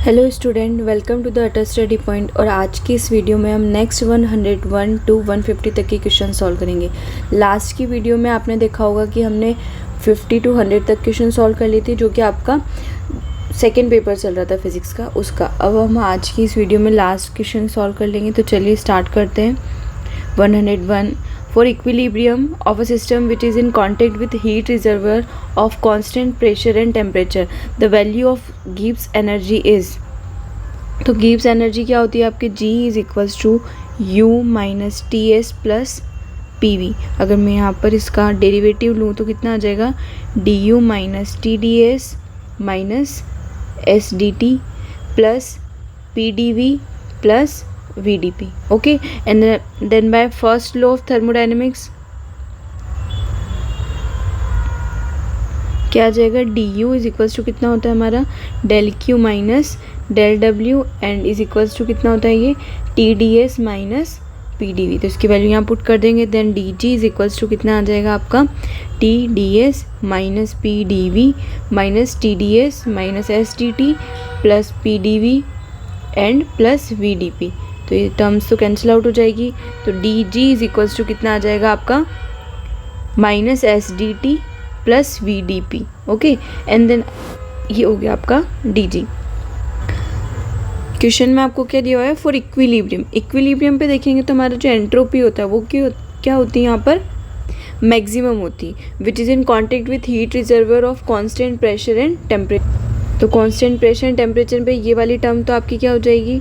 Hello student, welcome to the Atal study point. और आज की इस वीडियो में हम नेक्स्ट 101 टू 150 तक के क्वेश्चन सॉल्व करेंगे। लास्ट की वीडियो में आपने देखा होगा कि हमने 50 टू 100 तक क्वेश्चन सॉल्व कर ली थी, जो कि आपका सेकेंड पेपर चल रहा था फिजिक्स का उसका। अब हम आज की इस वीडियो में लास्ट क्वेश्चन सॉल्व कर लेंगे। तो चलिए स्टार्ट करते हैं। 101 For equilibrium of a system which is in contact with heat reservoir of constant pressure and temperature, the value of Gibbs energy is। तो गिब्स एनर्जी क्या होती है आपकी? G is equals to U minus T S plus P V. अगर मैं यहाँ पर इसका डेरिवेटिव लूँ तो कितना आ जाएगा? D U minus T D S minus S D T plus P D V plus VdP. Okay, and then by first law of thermodynamics क्या आ जाएगा? du इज इक्वल्स टू कितना होता है हमारा? Del Q minus del W and is equals to कितना होता है ये? T D S minus P D V. तो इसकी वैल्यू यहाँ पुट कर देंगे। Then D G is equals to कितना आ जाएगा आपका? T D S minus P D V minus T D S minus S D T plus P D V and plus V D P. तो ये terms तो cancel out हो जाएगी। तो D G is equals to कितना आ जाएगा आपका? Minus S D T plus V D P. Okay, and then ये हो गया आपका डी जी। क्वेश्चन में आपको क्या दिया हुआ है? For equilibrium. इक्विलिब्रियम पे देखेंगे तो हमारा जो एंट्रोपी होता है वो क्या होती है यहाँ पर? मैक्सिमम होती है, which is in contact with heat reservoir of constant pressure and temperature. तो कॉन्स्टेंट प्रेशर एंड टेम्परेचर पे ये वाली टर्म तो आपकी क्या हो जाएगी?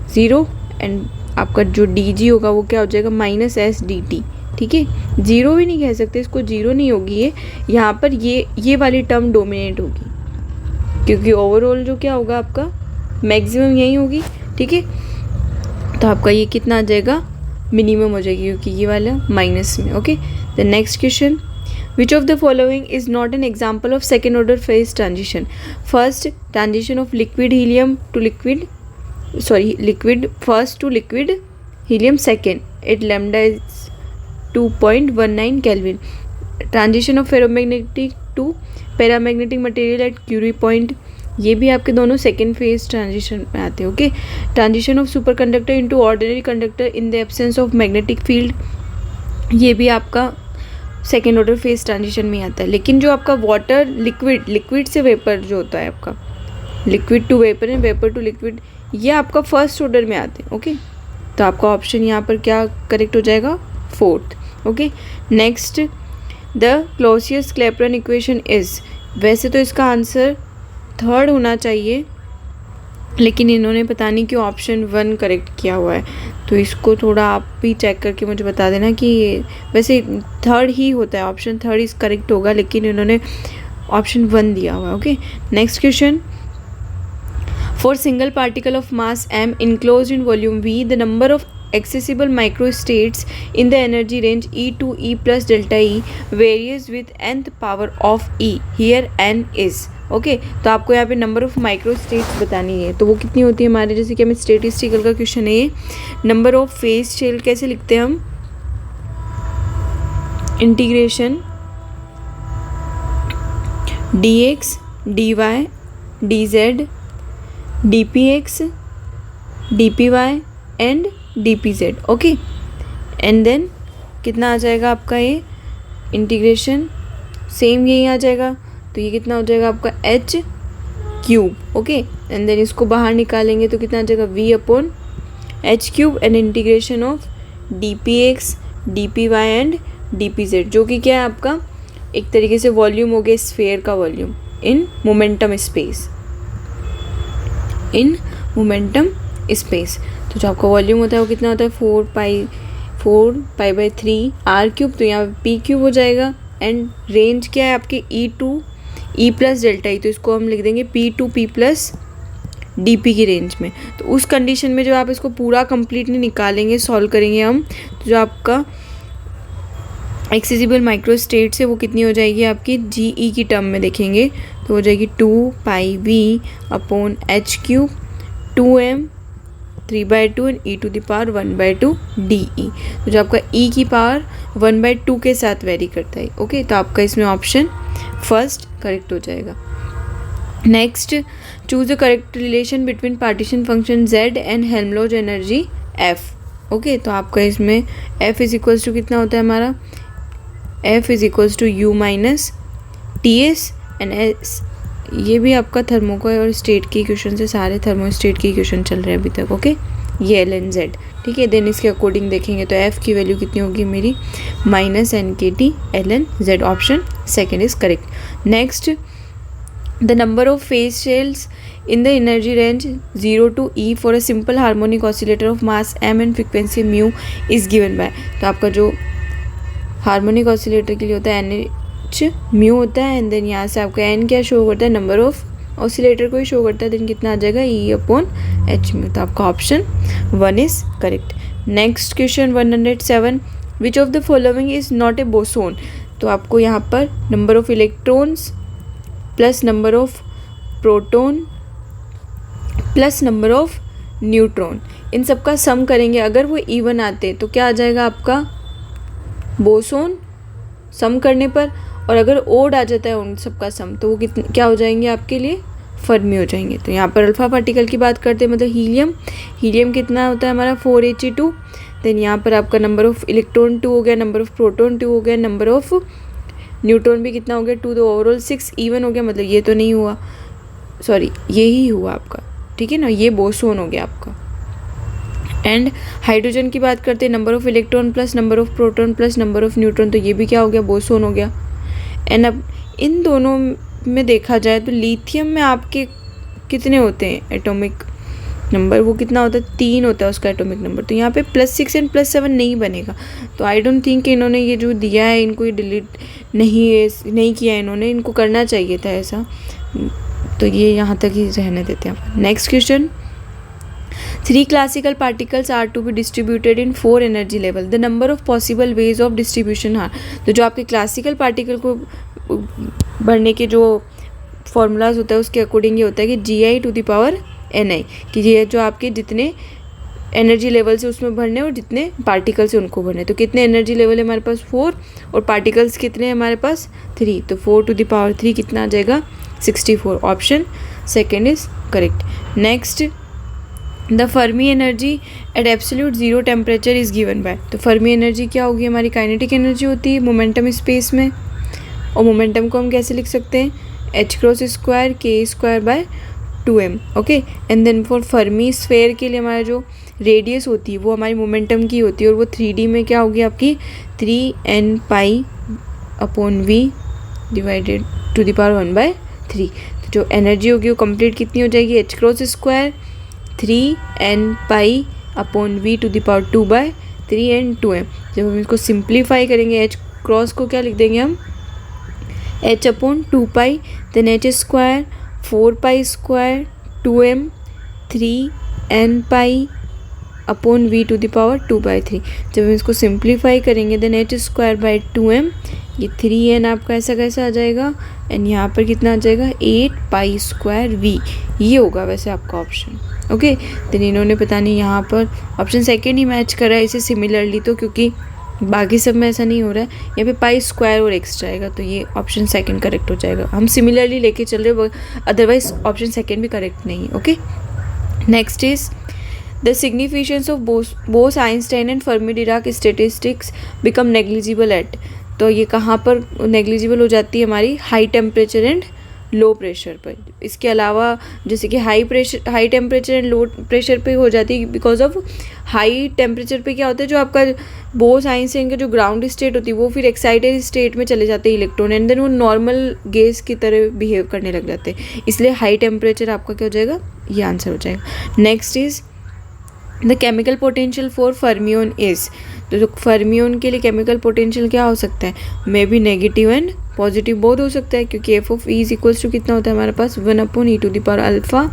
ज़ीरो। एंड आपका जो डी जी होगा वो क्या हो जाएगा? Minus S D T. ठीक है, ज़ीरो भी नहीं कह सकते इसको, ज़ीरो नहीं होगी ये। यहाँ पर ये वाली टर्म डोमिनेट होगी, क्योंकि ओवरऑल जो क्या होगा आपका? मैक्सिमम यही होगी। ठीक है, तो आपका ये कितना आ जाएगा? मिनिमम हो जाएगी, क्योंकि ये वाला माइनस में। Okay, the next question, which of the following is not an example of second order phase transition? First, transition of liquid helium to liquid first to liquid helium second at lambda is 2.19 Kelvin. Transition of ferromagnetic to paramagnetic material at Curie point, ये भी आपके दोनों second phase transition में आते हैं। Okay, transition of super conductor into ordinary conductor in the absence of magnetic field, ये भी आपका सेकेंड ऑर्डर फेज ट्रांजिशन में आता है। लेकिन जो आपका वाटर लिक्विड से वेपर जो होता है आपका, liquid to vapour and vapour to liquid, ये आपका फर्स्ट ऑर्डर में आते हैं। ओके, तो आपका ऑप्शन यहाँ पर क्या करेक्ट हो जाएगा? Fourth. Okay, next, the Clausius Clapeyron equation is. वैसे तो इसका आंसर थर्ड होना चाहिए, लेकिन इन्होंने पता नहीं क्यों ऑप्शन 1 करेक्ट किया हुआ है। तो इसको थोड़ा आप भी चेक करके मुझे बता देना कि वैसे थर्ड ही होता है, ऑप्शन थर्ड इज करेक्ट होगा, लेकिन इन्होंने ऑप्शन 1 दिया हुआ है। Okay, next question, for single particle of mass m enclosed in volume v, the number of accessible microstates in the energy range e to e plus delta e varies with nth power of e. Here n is okay, तो आपको यहाँ पे number of microstates बतानी है। तो वो कितनी होती है हमारे? जैसे कि हमें स्टेटिस्टिकल का क्वेश्चन है ये। नंबर ऑफ फेज शेल कैसे लिखते हैं हम? Integration D X D Y D Z dpx dpy and dpz। Okay, and then कितना आ जाएगा आपका? ये इंटीग्रेशन सेम यही आ जाएगा। तो ये कितना हो जाएगा आपका? h cube. Okay, and then इसको बाहर निकालेंगे तो कितना आ जाएगा? v upon h cube and integration of dpx dpy and dpz, जो कि क्या है आपका? एक तरीके से वॉल्यूम हो गया स्फीयर का volume in momentum space, in momentum space. तो जो आपका वॉल्यूम होता है वो कितना होता है? 4 पाई बाई 3 आर क्यूब। तो यहाँ पी क्यूब हो जाएगा। एंड रेंज क्या है आपके? E to E plus delta E. तो इसको हम लिख देंगे P to P plus D P की रेंज में। तो उस कंडीशन में जो आप इसको पूरा कंप्लीटली निकालेंगे, सॉल्व करेंगे हम, तो जो आपका एक्सेसिबल माइक्रोस्टेट्स है वो कितनी हो जाएगी आपकी? जी ई की टर्म में देखेंगे तो हो जाएगी 2 pi V upon H cube 2m 3/2 and e to the power 1/2 D E. तो जो आपका e की पावर 1/2 के साथ वेरी करता है। ओके, तो आपका इसमें ऑप्शन फर्स्ट करेक्ट हो जाएगा। Next, choose the correct relation between partition function z and Helmholtz energy f। Okay, तो आपका इसमें f इज इक्वल्स टू कितना होता है हमारा, f is equals to u minus T S and s। ये भी आपका थर्मो और स्टेट की इक्वेशन से, सारे थर्मो स्टेट की इक्वेशन चल रहे हैं अभी तक। ओके, ये एल एन जेड, ठीक है। देन इसके अकॉर्डिंग देखेंगे तो f की वैल्यू कितनी होगी मेरी, minus N K T L N Z. Option second is correct. Next, the number of phase shells in the energy range 0 to E for a simple harmonic oscillator of mass m and frequency mu is given by। तो आपका जो harmonic oscillator के लिए होता है NH mu होता है, and then यहाँ से आपका n क्या शो करता है, नंबर ऑफ ऑसिलेटर को ही शो करता है, देन कितना आ जाएगा E अपॉन एच म्यू। तो आपका option 1 is correct. Next question 107, which of the following is not a boson. तो आपको यहाँ पर number of electrons plus number of proton plus number of neutron, इन सब का सम करेंगे। अगर वो इवन आते तो क्या आ जाएगा आपका बोसोन सम करने पर, और अगर ओड आ जाता है उन सब का सम तो वो क्या हो जाएंगे आपके लिए, फर्मी हो जाएंगे। तो यहाँ पर अल्फा पार्टिकल की बात करते हैं, मतलब हीलियम कितना होता है हमारा 4He2। देन यहाँ पर आपका नंबर ऑफ इलेक्ट्रॉन 2 हो गया, नंबर ऑफ प्रोटॉन 2 हो गया, नंबर ऑफ न्यूट्रॉन भी कितना हो गया 2, तो ओवरऑल 6 इवन हो गया। मतलब ये तो नहीं हुआ, सॉरी ये ही हुआ आपका, ठीक है ना, ये बोसोन हो गया आपका। एंड हाइड्रोजन की बात करते हैं, number of electron plus number of proton plus number of neutron, तो ये भी क्या हो गया, बोसोन हो गया। एंड अब इन दोनों में देखा जाए तो लिथियम में आपके कितने होते हैं एटॉमिक नंबर, वो कितना होता है 3 होता है उसका एटॉमिक नंबर। तो यहाँ पे +6 एंड +7 नहीं बनेगा। तो आई डोंट थिंक इन्होंने ये जो दिया है इनको ये डिलीट नहीं किया इन्होंने, इनको करना चाहिए था ऐसा। तो ये यहाँ तक ही रहने देते हैं। Next question, 3 classical particles are to be distributed in 4 energy level. The number of possible ways of distribution are। तो जो आपके क्लासिकल पार्टिकल को बढ़ने के जो फॉर्मूलाज होता है उसके अकॉर्डिंग ये होता है कि GI⁴ कि ये जो आपके जितने एनर्जी लेवल से उसमें भरने और जितने पार्टिकल्स से उनको भरने। तो कितने एनर्जी लेवल है हमारे पास 4 और पार्टिकल्स कितने हैं हमारे पास 3, तो 4⁻³ कितना आ जाएगा 64। Option second is correct. Next, the Fermi energy at absolute 0 temperature is given bye. तो फर्मी एनर्जी क्या होगी, हमारी काइनेटिक एनर्जी होती है मोमेंटम स्पेस में, और मोमेंटम को हम कैसे लिख सकते हैं, h×2 k²/2m। Okay, and then for Fermi sphere के लिए हमारा जो रेडियस होती है वो हमारी मोमेंटम की होती है, और वो 3D में क्या होगी आपकी 3n⁻⁴ divided to the power 1/3। तो जो एनर्जी होगी वो कंप्लीट कितनी हो जाएगी, h×2 3n⁻⁴ to the power 2/3 and 2m। जब हम इसको सिंप्लीफाई करेंगे, h क्रॉस को क्या लिख देंगे हम, h/2π, then h² 4π² 2m 3n⁻⁴ to the power 2/3। जब हम इसको सिंप्लीफाई करेंगे देन h²/2m, ये 3n आपका ऐसा कैसा आ जाएगा, एंड यहाँ पर कितना आ जाएगा 8π²v। ये होगा वैसे आपका ऑप्शन। ओके, देन इन्होंने पता नहीं यहाँ पर ऑप्शन सेकेंड ही मैच करा है इसे सिमिलरली, तो क्योंकि बाकी सब में ऐसा नहीं हो रहा है, यहाँ पे π² और एक्स्ट्रा आएगा, तो ये ऑप्शन सेकंड करेक्ट हो जाएगा। हम सिमिलरली लेके चल रहे हो, अदरवाइज ऑप्शन सेकंड भी करेक्ट नहीं है। Okay, next is the significance of Bose Einstein and Fermi Dirac statistics become negligible at. तो ये कहाँ पर नेग्लिजिबल हो जाती है हमारी, high temperature and low pressure पर। इसके अलावा जैसे कि high temperature and low pressure पे हो जाती है, बिकॉज ऑफ हाई टेम्परेचर पे क्या होता है, जो आपका बोस आइंस्टाइन का जो ग्राउंड स्टेट होती है वो फिर एक्साइटेड स्टेट में चले जाते हैं इलेक्ट्रॉन, एंड देन वो नॉर्मल गैस की तरह बिहेव करने लग जाते हैं, इसलिए हाई टेम्परेचर आपका क्या हो जाएगा, ये आंसर हो जाएगा। Next is the chemical potential for fermion is. तो जो फर्मियन के लिए केमिकल पोटेंशियल क्या हो सकता है, may be negative and positive both हो सकता है, क्योंकि f(e) इक्वल्स टू कितना होता है हमारे पास 1/e⁴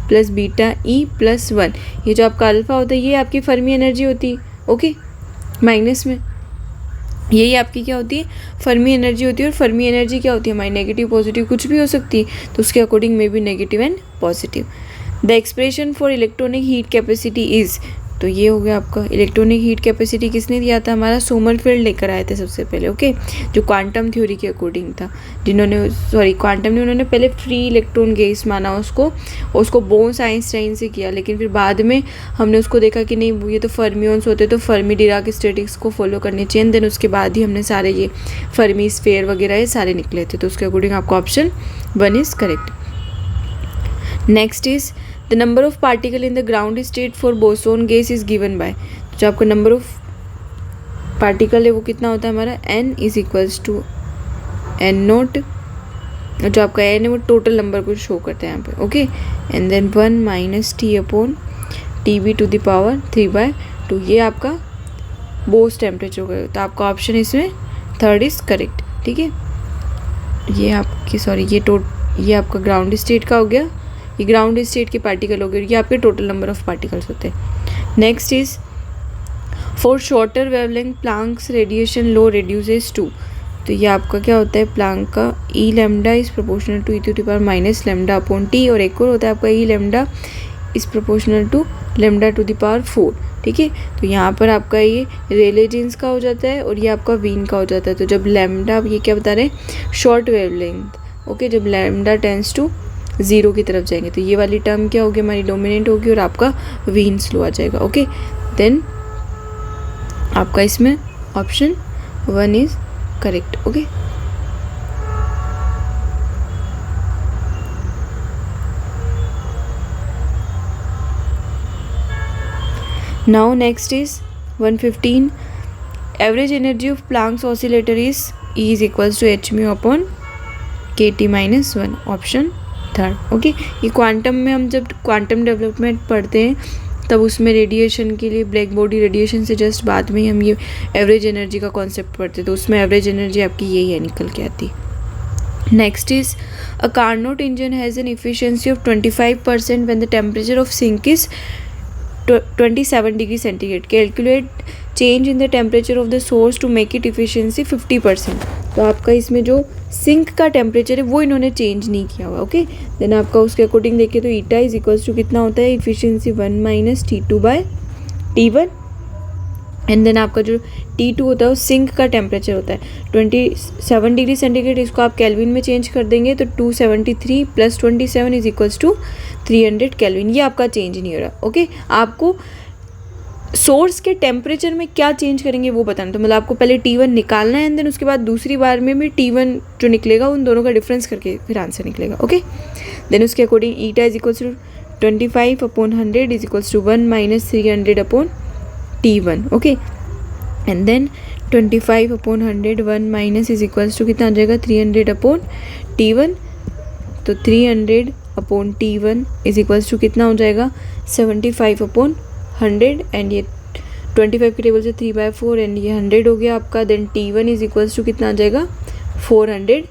plus beta e plus 1। ये जो आपका अल्फा होता है ये आपकी फर्मी एनर्जी होती है। ओके, माइनस में यही आपकी क्या होती है, फर्मी एनर्जी होती है, और फर्मी एनर्जी क्या होती है हमारी नेगेटिव पॉजिटिव कुछ भी हो सकती है, तो उसके according may be negative and positive. The expression for electronic heat capacity is. तो ये हो गया आपका इलेक्ट्रॉनिक हीट कैपेसिटी किसने दिया था, हमारा सोमरफेल्ड लेकर आए थे सबसे पहले, ओके, जो क्वांटम थ्योरी के अकॉर्डिंग था, जिन्होंने क्वांटम नहीं, उन्होंने पहले फ्री इलेक्ट्रॉन गैस माना उसको बोन्स आइंस्टाइन से किया, लेकिन फिर बाद में हमने उसको देखा कि नहीं ये तो फर्मियंस होते, तो फर्मी डिराक स्टैटिस्टिक्स को फॉलो करनी चाहिए, देन उसके बाद ही हमने सारे ये फर्मी स्फीयर वगैरह ये सारे निकले थे, तो उसके अकॉर्डिंग आपका option 1 is correct. Next is the number of particle in the ground state for boson gas is given by, जो आपका नंबर ऑफ पार्टिकल है वो कितना होता है हमारा, n is equals to n nought, जो आपका n है वो टोटल नंबर को शो करता है यहाँ पे, okay, and then 1 minus T upon T B to the power 3/2, ये आपका बोस टेम्परेचर होगा, तो आपका ऑप्शन इसमें 3rd इज करेक्ट, ठीक है। ये आपकी ये आपका ग्राउंड स्टेट का हो गया, ये ग्राउंड स्टेट के पार्टिकल हो गए, ये आपके टोटल नंबर ऑफ पार्टिकल्स होते हैं। Next is for shorter wavelength Planck's radiation law reduces to, तो ये आपका क्या होता है, प्लांक का E lambda is proportional to e to the power minus lambda upon T, और एक और होता है आपका E lambda is proportional to lambda to the power 4, ठीक है। तो यहाँ पर आपका ये रेले जीन्स का हो जाता है और ये आपका वीन का हो जाता है, तो जब लैम्डा, ये क्या बता रहे हैं, शॉर्ट वेवलेंथ, ओके, जब लैम्डा टेंड्स टू 0 की तरफ जाएंगे, तो ये वाली टर्म क्या होगी हमारी, डोमिनेंट होगी, और आपका वीन स्लो आ जाएगा, ओके, देन आपका इसमें option 1 is correct, okay. Now next is 115, average energy of Planck's oscillator is E is equals to h mu upon kT minus 1, option 3rd, okay. ये क्वांटम में हम जब क्वांटम डेवलपमेंट पढ़ते हैं तब उसमें रेडिएशन के लिए ब्लैक बॉडी रेडिएशन से जस्ट बाद में ही हम ये एवरेज एनर्जी का कॉन्सेप्ट पढ़ते, तो उसमें एवरेज एनर्जी आपकी यही है निकल के आती। Next is a Carnot engine has an efficiency of 25% when the temperature of sink is 27 degree centigrade, calculate change in the temperature of the source to make it efficiency 50%, तो आपका इसमें जो सिंक का टेम्परेचर है वो इन्होंने change नहीं किया हुआ, ओके। देन आपका उसके अकॉर्डिंग देखिए तो ईटा इज इक्वल्स टू कितना होता है, efficiency 1 minus T2/T1, and then आपका जो T2 होता है वो सिंक का टेम्परेचर होता है 27 डिग्री सेंटीग्रेड, इसको आप केल्विन में चेंज कर देंगे तो 273 plus 27 is equals to 300 kelvin, ये आपका चेंज नहीं हो रहा, ओके। आपको सोर्स के टेम्परेचर में क्या चेंज करेंगे वो बताना, तो मतलब आपको पहले T1 निकालना है एंड देन उसके बाद दूसरी बार में भी T1 जो निकलेगा उन दोनों का डिफरेंस करके फिर आंसर निकलेगा, ओके। देन उसके according eta is equals to 25/100 is equals to 1 minus 300 T1, okay, and then 25/100 1 minus is equals to कितना आ जाएगा 300 T1, तो 300 T1 इज इक्वल्स टू कितना हो जाएगा 75/100, एंड ये 25 के टेबल से 3/4 एंड ये 100 हो गया आपका, then T1 is equals to कितना आ जाएगा 400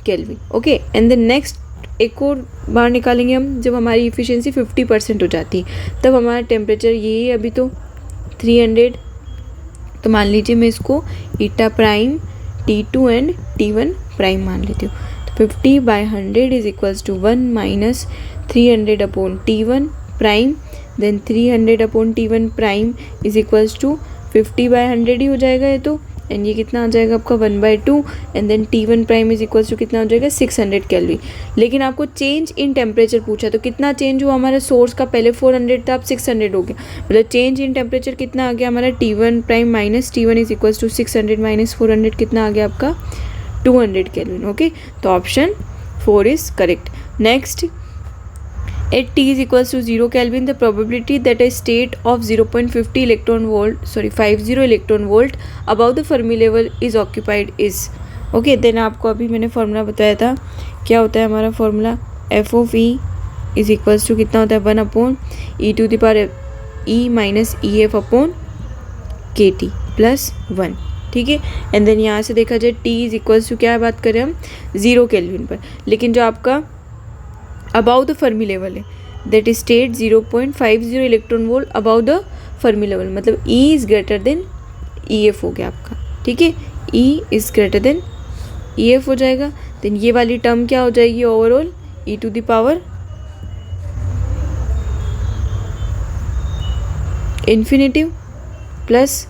kelvin, okay. And then next एक और बार निकालेंगे हम, जब हमारी इफिशिएंसी 50% हो जाती है तब हमारा टेम्परेचर ये है अभी तो 300, तो मान लीजिए मैं इसको ईटा prime T2 and T1 prime मान लेती हूँ, तो 50/100 is equals to 1 minus 300 T1 prime, then 300 T1 prime is equals to 50/100 ही हो जाएगा ये तो, एंड ये कितना आ जाएगा आपका 1/2, and then T1 prime is equals to कितना हो जाएगा 600 केल्विन। लेकिन आपको चेंज इन टेम्परेचर पूछा, तो कितना चेंज हुआ हमारा, सोर्स का पहले 400 था अब 600 हो गया, मतलब चेंज इन टेम्परेचर कितना आ गया हमारा T1 prime minus T1 is equals to 600 minus 400 कितना आ गया आपका 200 केल्विन, ओके। तो option 4 is correct. Next, at T is equals to 0 Kelvin, the probability that a state of 50 electron volt above the Fermi level is occupied is, okay। then आपको अभी मैंने formula बताया था, क्या होता है हमारा formula, f of E is equals to कितना होता है 1/e⁻e माइनस EF/kT प्लस 1, ठीक है। एंड देन यहाँ से देखा जाए T इज इक्वल्स टू क्या बात करें हम 0 केल्विन पर, लेकिन जो आपका अबाउ द फर्मी लेवल है that is state 0.50 electron volt about the Fermi level, मतलब E is greater than EF हो गया आपका, ठीक है। E is greater than EF हो जाएगा, देन ये वाली टर्म क्या हो जाएगी overall e⁻ infinitive plus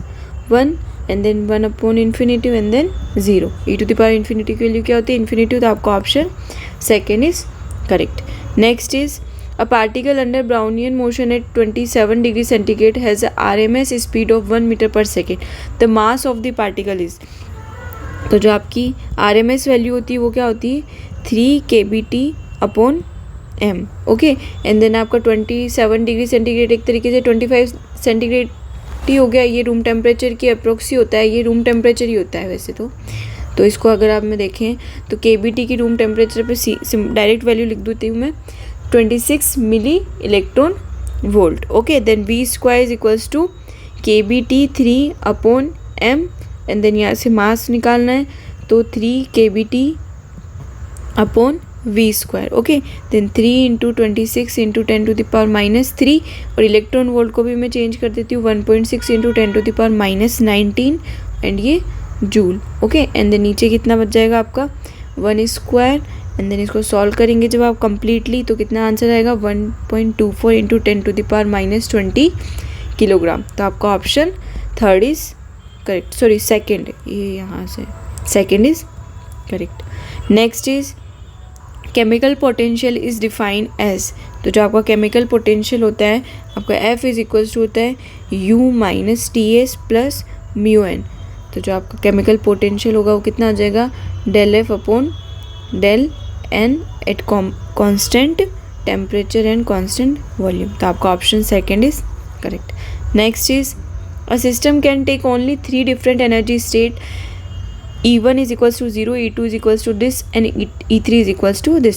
1 and then 1 upon infinitive and then 0. E to the power infinitive की वैल्यू क्या होती है? इन्फिनेटिव. तो आपका option second is correct. Next is a particle under Brownian motion at 27 degree centigrade has a RMS speed of 1 meter per second. The mass of the particle is. तो जो आपकी RMS value होती है वो क्या होती है? 3 kBT upon m. Okay. And then आपका 27 डिग्री सेंटीग्रेड एक तरीके से 25 सेंटीग्रेड ही हो गया. ये रूम टेम्परेचर की अप्रोक्स ही होता है. ये रूम टेम्परेचर ही होता है वैसे तो इसको अगर आप में देखें तो kBT की रूम टेम्परेचर पे डायरेक्ट वैल्यू लिख देती हूँ मैं 26 milli electron volt. Okay. Then V square is equals to kBT 3 upon m and then यहाँ से मास निकालना है तो 3 kBT upon V square. Okay. Then 3 into 26 into 10 to the power minus 3 और इलेक्ट्रॉन वोल्ट को भी मैं चेंज कर देती हूँ 1.6 into 10 to the power minus 19 and ये जूल. ओके. एंड देन नीचे कितना बच जाएगा आपका 1 स्क्वायर एंड देन इसको सॉल्व करेंगे जब आप कम्प्लीटली तो कितना आंसर आएगा 1.24 into 10 to the power minus 20 kilogram. तो आपका option third is correct. Sorry second. ये यहाँ से second is correct. Next is chemical potential is defined as. तो जो आपका केमिकल पोटेंशियल होता है आपका F इज इक्वल्स टू होता है U minus TS plus mu N. तो जो आपका केमिकल पोटेंशियल होगा वो कितना आ जाएगा del F upon del N at constant temperature and constant volume. तो आपका option second is correct. Next is a system can take only 3 different energy state. E1 is equals to 0, E2 is equals to this and E3 is equals to this.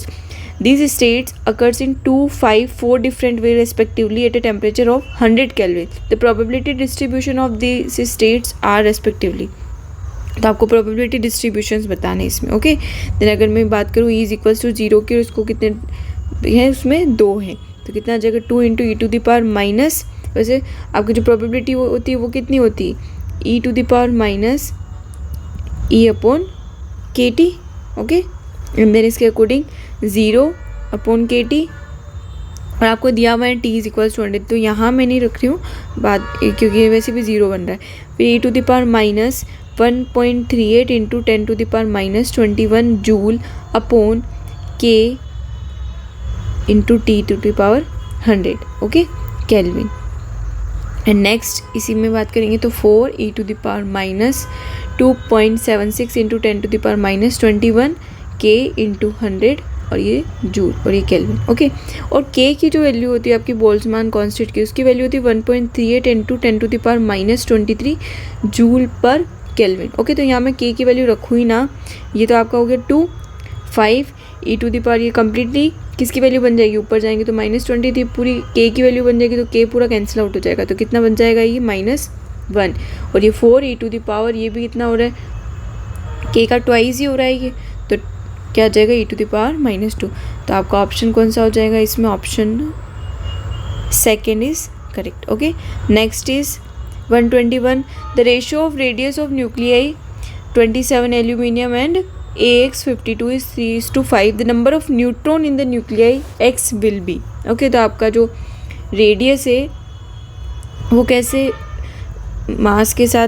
These states occurs in 2, 5, 4 different ways respectively at a temperature of 100 Kelvin. The probability distribution of these states are respectively. तो आपको probability distributions बताने इसमें. Okay. Then अगर मैं बात करूँ E is equals to 0 की और उसको कितने हैं उसमें 2 हैं तो कितना आ जाएगा 2 into E to the power minus. वैसे आपकी जो प्रोबेबिलिटी होती है वो कितनी होती है e to the power minus E upon K T. Okay. And then इसके अकॉर्डिंग 0 अपॉन के टी और आपको दिया हुआ है T इज इक्वल्स टू 100. तो यहाँ मैं नहीं रख रही हूँ बात क्योंकि वैसे भी 0 बन रहा है. फिर e to the power minus 1.38 into 10 to the power minus 21 joule upon K into T to the power 100. Okay. Kelvin. And next इसी में बात करेंगे तो 4 e to the power minus 2.76 into 10 to the power minus 21 K into 100 और ये joule और ये kelvin. Okay. और के की जो वैल्यू होती है आपकी बोल्ट्जमान कांस्टेंट की उसकी वैल्यू होती है 1.38 into 10 to the power minus 23 joule पर केल्विन. ओके. तो यहाँ मैं के की वैल्यू रखूँ ही ना. ये तो आपका हो गया 2, 5 ई टू द पावर ये कम्प्लीटली किसकी वैल्यू बन जाएगी ऊपर जाएंगे तो -23 पूरी के की वैल्यू बन जाएगी तो के पूरा कैंसिल आउट हो जाएगा. तो कितना बन जाएगा ये -1 और ये 4 ई टू द पावर ये भी कितना हो रहा है के का ट्वाइस ही हो रहा है ये. तो क्या आ जाएगा ई टू द पावर -2. तो आपका ऑप्शन कौन सा हो जाएगा इसमें option second is correct. Okay. Next is 121. The ratio of radius of nuclei 27 aluminium and AX52 is 3:5. The number of neutron in the nuclei X will be. Okay. तो आपका जो रेडियस है वो कैसे मास के साथ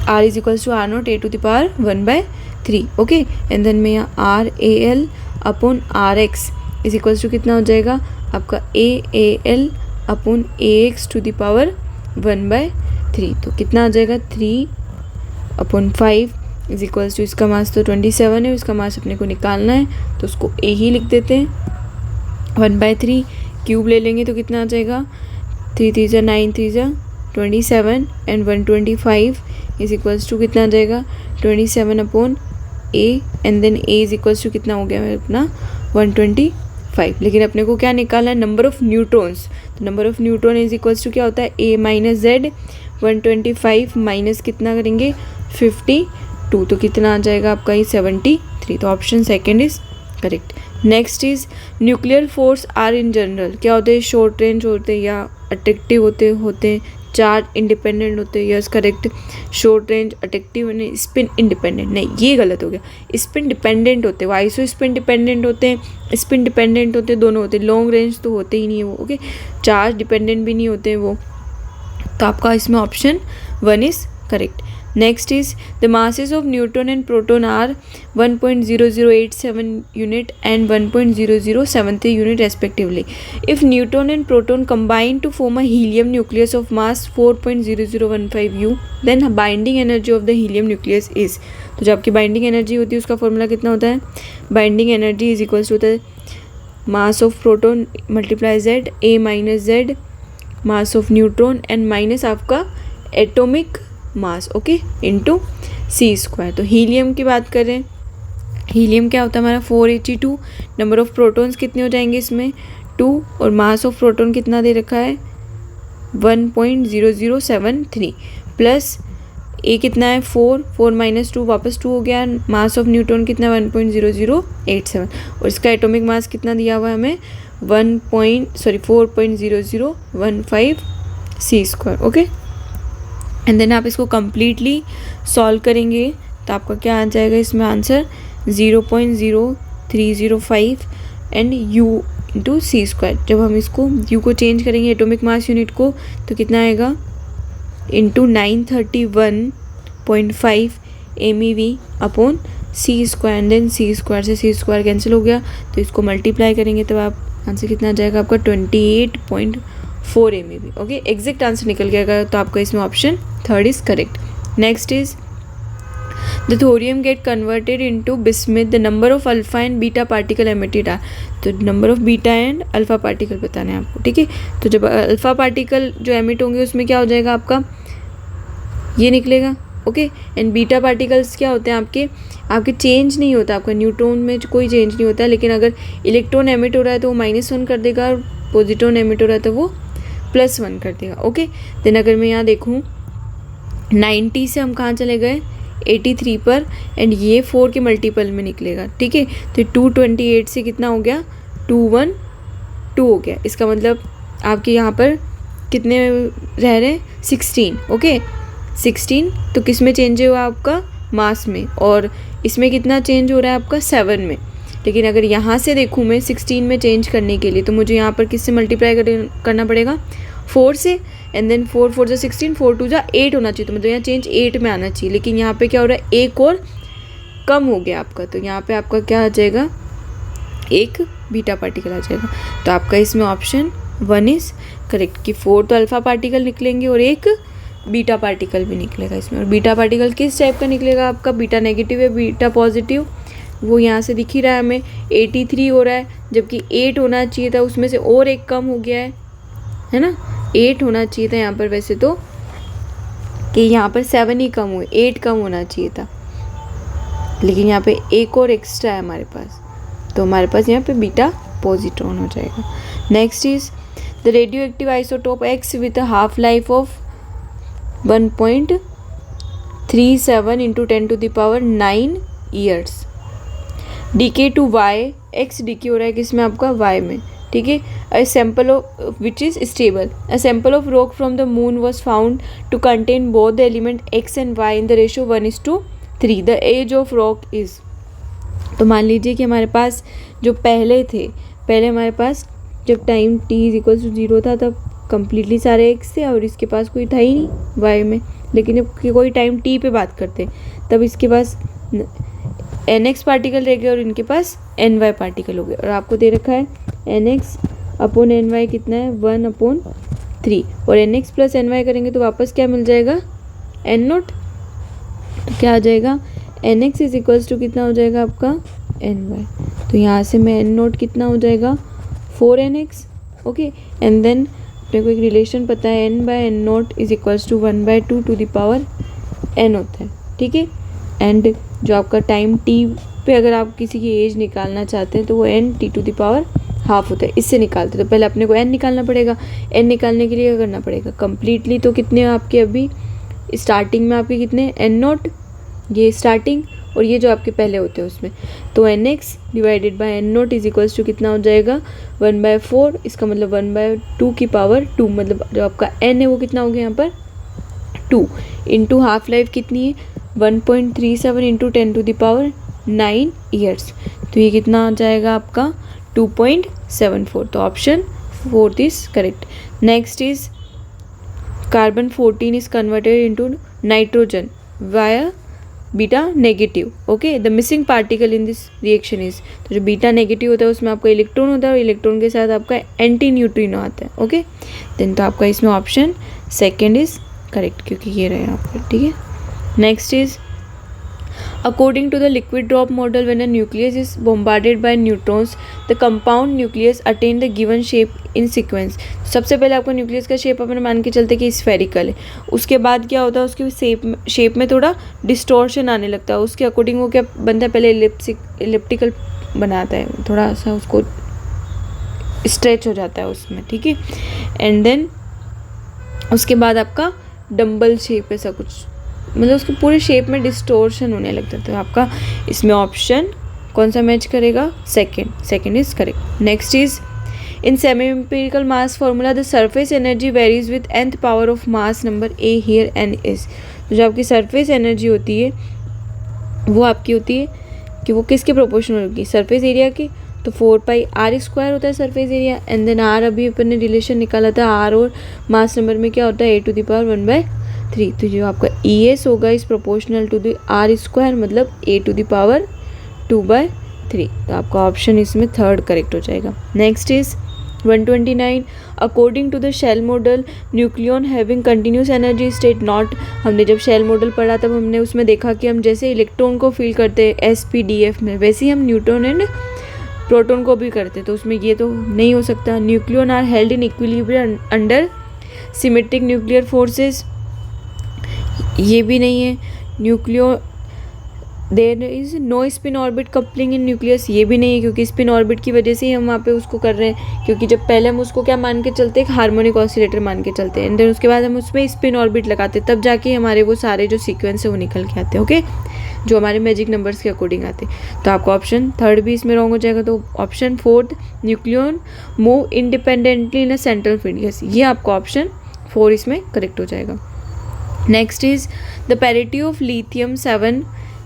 R is equals to R nought A to the power 1/3. Okay. And then में यहाँ RAL upon RX is equals to कितना हो जाएगा आपका AAL upon AX to the power 1/3. तो कितना आ जाएगा 3/5 इज इक्वल्स टू इसका मास तो 27 है. इसका मास अपने को निकालना है तो उसको ए ही लिख देते हैं 1/3. क्यूब ले लेंगे तो कितना आ जाएगा 3 3 जा 9 3 जा 27 एंड 125 इज इक्वल्स टू कितना आ जाएगा 27 upon A and then A is equals to कितना हो गया अपना 125. लेकिन अपने को क्या निकालना है नंबर ऑफ़ न्यूट्रॉन्स. तो number of neutron is equals to क्या होता है A माइनस Z. 125 माइनस कितना करेंगे 52 तो कितना आ जाएगा आपका ये 73. तो option second is correct. Next is nuclear force are in general क्या होते हैं शॉर्ट रेंज होते हैं या अट्रैक्टिव होते हैं चार्ज इंडिपेंडेंट होते हैं, yes correct. Short range attractive नहीं, स्पिन इंडिपेंडेंट नहीं, ये गलत हो गया। स्पिन डिपेंडेंट होते हैं, आइसो स्पिन डिपेंडेंट होते हैं, स्पिन डिपेंडेंट होते हैं, दोनों होते हैं। लॉन्ग रेंज तो होते ही नहीं है वो, ओके। चार्ज डिपेंडेंट भी नहीं होते वो। तो आपका इसमें option 1 is correct. Next is the masses of neutron and proton are 1.0087 unit and 1.0073 unit respectively. If neutron and proton combine to form a helium nucleus of mass 4.0015 U, then binding energy of the helium nucleus is. तो जो आपकी binding energy होती है उसका formula कितना होता है? Binding energy is equals to होता है mass of proton multiply Z, A minus Z mass of neutron and minus आपका atomic mass, okay, into C square. तो हीलियम की बात करें, हीलियम क्या होता है हमारा 4He2। नंबर ऑफ प्रोटॉन्स कितने हो जाएंगे इसमें 2, और मास ऑफ प्रोटॉन कितना दे रखा है 1.0073 प्लस ए कितना है 4 माइनस 2 वापस 2 हो गया। मास ऑफ न्यूट्रॉन कितना 1.0087 और इसका एटॉमिक मास कितना दिया हुआ है हमें 4.0015 सी स्क्वायर, ओके। एंड देन आप इसको कम्प्लीटली सॉल्व करेंगे तो आपका क्या आ जाएगा इसमें answer 0.0305 and u into C square. जब हम इसको u को चेंज करेंगे एटॉमिक मास यूनिट को तो कितना आएगा into 931.5 MeV upon C square. And then C square से सी स्क्वायर कैंसिल हो गया तो इसको मल्टीप्लाई करेंगे तो आप आंसर कितना आ जाएगा आपका 28.4 MeV, ओके। एग्जैक्ट आंसर निकल गया तो आपका इसमें option 3 is correct. Next is the thorium get converted into bismuth, the number of alpha and beta particle emitted are. तो number of beta and alpha particle बताने हैं आपको, ठीक है। तो जब अल्फा पार्टिकल जो एमिट होंगे उसमें क्या हो जाएगा आपका ये निकलेगा, ओके। एंड बीटा पार्टिकल्स क्या होते हैं आपके चेंज नहीं होता, आपका न्यूट्रॉन में कोई चेंज नहीं होता, लेकिन अगर इलेक्ट्रॉन एमिट हो रहा है तो वो -1 कर देगा और पॉजिट्रॉन एमिट हो रहा है तो वो +1 कर देगा, ओके। देन अगर मैं यहाँ देखूँ 90 से हम कहाँ चले गए 83 पर, एंड ये 4 के मल्टीपल में निकलेगा, ठीक है। तो 228 से कितना हो गया 212 हो गया। इसका मतलब आपके यहाँ पर कितने रह रहे 16, ओके 16। तो किस में चेंज हुआ आपका मास में, और इसमें कितना चेंज हो रहा है आपका 7 में। लेकिन अगर यहाँ से देखूँ मैं 16 में चेंज करने के लिए तो मुझे यहाँ पर किससे मल्टीप्लाई करना पड़ेगा 4 से, एंड देन 4 4 जा 16, 4 2 जा 8 होना चाहिए। तो मतलब यहाँ चेंज 8 में आना चाहिए, लेकिन यहाँ पे क्या हो रहा है एक और कम हो गया आपका। तो यहाँ पे आपका क्या आ जाएगा एक बीटा पार्टिकल आ जाएगा। तो आपका इसमें ऑप्शन 1 इज करेक्ट कि 4 तो अल्फा पार्टिकल निकलेंगे और एक बीटा पार्टिकल भी निकलेगा इसमें। और बीटा पार्टिकल किस टाइप का निकलेगा आपका, बीटा नेगेटिव है बीटा पॉजिटिव, वो यहाँ से दिख ही रहा है हमें 83 हो रहा है, जबकि 8 होना चाहिए था, उसमें से और एक कम हो गया है ना। 8 होना चाहिए था यहाँ पर वैसे तो, कि यहाँ पर 7 ही कम हुए, 8 कम होना चाहिए था, लेकिन यहाँ पे एक और एक्स्ट्रा है हमारे पास, तो हमारे पास यहाँ पे बीटा पॉजिट्रॉन हो जाएगा। Next is the radioactive isotope X with a half life of 1.37 into 10⁹ years decay to Y। X decay हो रहा है किसमें आपका Y में, ठीक है। A sample of which is stable, a sample of rock from the moon was found to contain both the element X and Y in the ratio 1:3। The age of rock is. तो मान लीजिए कि हमारे पास जो पहले हमारे पास जब time t = 0 था तब कम्प्लीटली सारे X थे और इसके पास कोई था ही नहीं Y में। लेकिन जब कोई टाइम t पे बात करते तब इसके पास NX पार्टिकल रह गए और इनके पास NY पार्टिकल हो गए। और आपको दे रखा है NX अपॉन NY कितना है 1/3, और NX प्लस NY करेंगे तो वापस क्या मिल जाएगा N0। तो क्या आ जाएगा NX इज इक्वल्स टू कितना हो जाएगा आपका NY। तो यहाँ से मैं N0 कितना हो जाएगा 4NX, ओके। एंड देन अपने को एक रिलेशन पता है N/N0 is equals to 1/2 to the power N होता है, ठीक है। एंड जो आपका टाइम t पे अगर आप किसी की एज निकालना चाहते हैं तो वो N t to the power half होता है, इससे निकालते हैं। तो पहले अपने को N निकालना पड़ेगा, N निकालने के लिए क्या करना पड़ेगा कम्प्लीटली। तो कितने आपके अभी स्टार्टिंग में आपके कितने N0 ये स्टार्टिंग और ये जो आपके पहले होते हैं उसमें, तो NX divided by N0 is equals to कितना हो जाएगा 1/4, इसका मतलब 1/2 की पावर 2, मतलब जो आपका N है वो कितना हो गया यहाँ पर 2 इंटू हाफ लाइफ कितनी है 1.37 इंटू 10⁻9 ईयर्स, तो ये कितना आ जाएगा आपका 2.74, तो option 4 is correct. Next is carbon 14 is converted into nitrogen via beta negative. Okay, the missing particle in this reaction is, तो जो बीटा नेगेटिव होता है उसमें आपका इलेक्ट्रॉन होता है और इलेक्ट्रॉन के साथ आपका एंटी न्यूट्रिनो आता है। ओके, देन तो आपका इसमें ऑप्शन सेकेंड इज करेक्ट, क्योंकि ये रहे यहाँ पर। ठीक है, next is according to the liquid drop model, when a nucleus is bombarded by neutrons, the compound nucleus attain the given shape in sequence। सबसे पहले आपका न्यूक्लियस का शेप अपने मान के चलते कि स्फेरिकल है, उसके बाद क्या होता है उसके शेप में थोड़ा डिस्टॉर्शन आने लगता है, उसके अकॉर्डिंग वो क्या बनता है, पहले इलिप्टिकल बनाता है, थोड़ा सा उसको स्ट्रेच हो जाता है उसमें। ठीक है, एंड देन उसके बाद आपका डम्बल शेप ऐसा कुछ, मतलब उसके पूरे शेप में डिस्टोर्शन होने लगता है, तो आपका इसमें ऑप्शन कौन सा मैच करेगा, second is correct. Next is in semi empirical mass formula the surface energy varies with nth power of mass number a here n is, तो जो आपकी सरफेस एनर्जी होती है वो आपकी होती है कि वो किसके प्रोपोर्शनल होगी, सरफेस एरिया की, तो 4πr² होता है surface area, and then r अभी अपन ने रिलेशन निकाला था, r और मास नंबर में क्या होता है a⁻1/3, तो जो आपका ES होगा is proportional to the r², मतलब a⁻2/3, तो आपका ऑप्शन इसमें थर्ड करेक्ट हो जाएगा। Next is 129 according to the shell model nucleon having continuous energy state not, हमने जब शेल मॉडल पढ़ा तब हमने उसमें देखा कि हम जैसे इलेक्ट्रॉन को फील करते हैं sp_df में, वैसे ही हम न्यूट्रॉन एंड प्रोटॉन को भी करते, तो उसमें ये तो नहीं हो सकता। Nucleon are held in equilibrium under symmetric nuclear forces, ये भी नहीं है। न्यूक्लियो there is no spin orbit coupling in nucleus, ये भी नहीं है, क्योंकि स्पिन ऑर्बिट की वजह से ही हम वहाँ पे उसको कर रहे हैं, क्योंकि जब पहले हम उसको क्या मान के चलते हैं, हार्मोनिक ऑसिलेटर मान के चलते हैं, एंड देन उसके बाद हम उसमें स्पिन ऑर्बिट लगाते हैं, तब जाके हमारे वो सारे जो सीक्वेंस है वो निकल के आते हैं। ओके, जो हमारे मैजिक नंबर्स के अकॉर्डिंग आते हैं, तो आपका ऑप्शन थर्ड भी इसमें रॉन्ग हो जाएगा, तो option fourth nucleon move independently in a central field, yes, ये आपका ऑप्शन 4 इसमें करेक्ट हो जाएगा। Next is the parity of lithium 7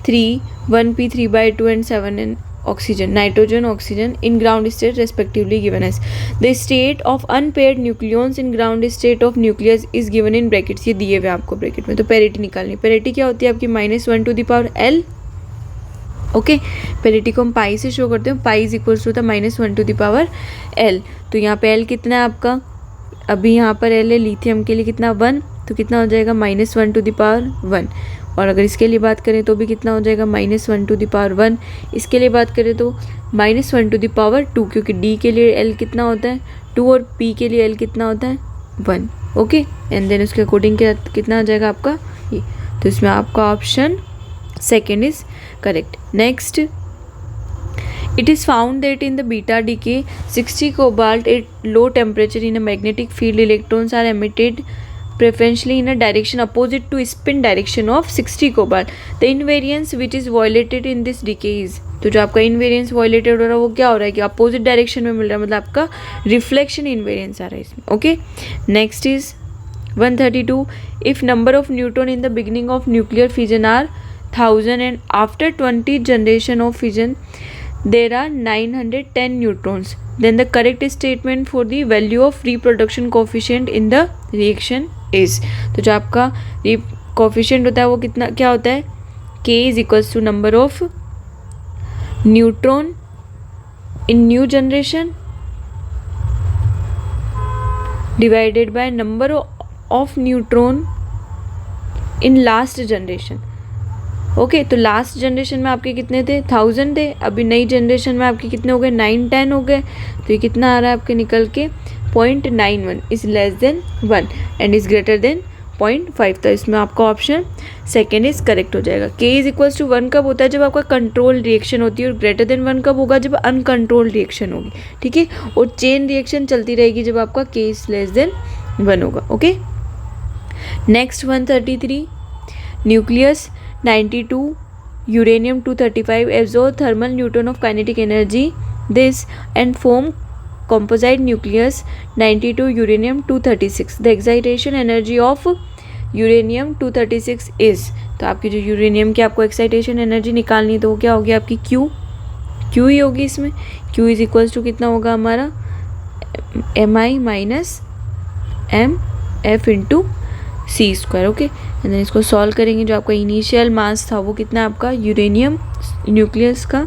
3 1p3/2 and 7n oxygen nitrogen oxygen in ground state respectively given as the state of unpaired nucleons in ground state of nucleus is given in brackets, ये दिए हुए आपको bracket में, तो parity निकालनी। Parity क्या होती है आपकी -1/L। ओके, पैरिटी को हम पाई से शो करते हैं, pi is equals to the -1/L, तो यहाँ पे L कितना है आपका, अभी यहाँ पर L है लिथियम के लिए कितना 1, तो कितना हो जाएगा -1/1, और अगर इसके लिए बात करें तो भी कितना हो जाएगा -1/1, इसके लिए बात करें तो -1/2, क्योंकि D के लिए L कितना होता है 2 और P के लिए L कितना होता है 1। ओके, एंड देन उसके अकॉर्डिंग कितना आ जाएगा आपका ये, तो इसमें आपका option second is correct. Next, it is found that in the beta decay 60 cobalt at low temperature in a magnetic field electrons are emitted preferentially in a direction opposite to spin direction of 60 cobalt, the invariance which is violated in this decay is, तो जो आपका इन्वेरियंस violated हो रहा है वो क्या हो रहा है कि अपोजिट डायरेक्शन में मिल रहा है, मतलब आपका रिफ्लेक्शन इन्वेरियंस आ रहा है इसमें। Okay, next is 132 if number of neutron in the beginning of nuclear fission are 1000 and after 20 generation of fission there are 910 neutrons, then the correct statement for the value of reproduction coefficient in the reaction is, तो जो आपका coefficient होता है वो कितना क्या होता है, K is equals to number of neutron in new generation divided by number of neutron in last generation. Okay, तो लास्ट जनरेशन में आपके कितने थे 1000 थे, अभी नई जनरेशन में आपके कितने हो गए 910 हो गए, तो ये कितना आ रहा है आपके निकल के 0.91 is less than 1 and is greater than 0.5, तो इसमें आपका ऑप्शन सेकेंड इज करेक्ट हो जाएगा। K इज इक्वल्स टू 1 कब होता है, जब आपका कंट्रोल रिएक्शन होती है, और ग्रेटर देन 1 कब होगा, जब अनकंट्रोल रिएक्शन होगी। ठीक है, और चेन रिएक्शन चलती रहेगी जब आपका K इज लेस देन 1 होगा। Okay, next 133 nucleus 92 uranium 235 absorb thermal neutron of kinetic energy this and form composite nucleus 92 uranium 236. The excitation energy of uranium 236 is, तो आपकी जो यूरेनियम की आपको एक्साइटेशन एनर्जी निकालनी तो वो क्या होगी आपकी क्यू ही होगी इसमें. क्यू इज इक्वल्स टू कितना होगा हमारा mi minus M F into C square. Okay, and then इसको सॉल्व करेंगे. जो आपका इनिशियल मास था वो कितना आपका यूरेनियम न्यूक्लियस का